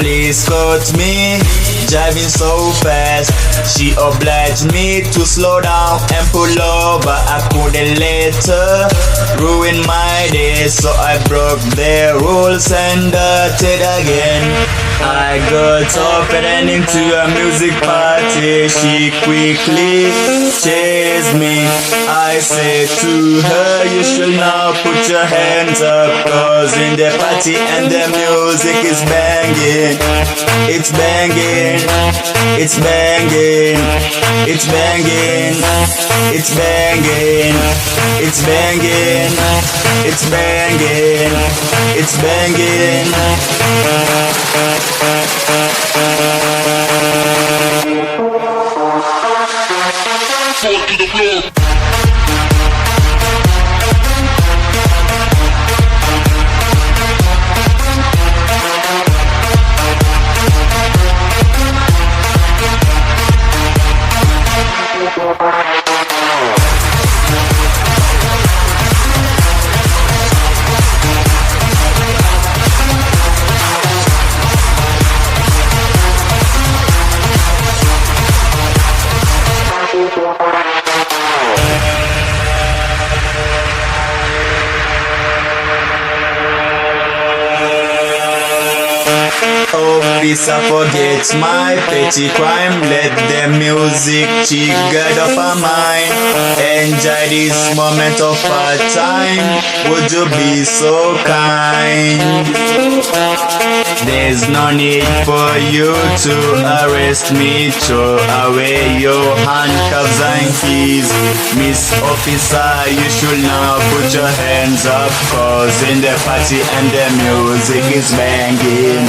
police caught me driving so fast. She obliged me to slow down and pull over. I couldn't let her ruin my day, so I broke their rules and dirted again. I got up heading to a music party. She quickly chased me. I said to her, you should now put your hands up, cause in the party and the music is banging. It's banging, it's banging, it's banging, it's banging, it's banging, it's banging, it's banging. Fall to the floor. Officer, forget my petty crime. Let the music chick guide of her mind. Enjoy this moment of our time. Would you be so kind? There's no need for you to arrest me. Throw away your handcuffs and keys. Miss Officer, you should now put your hands up, cause in the party and the music is banging.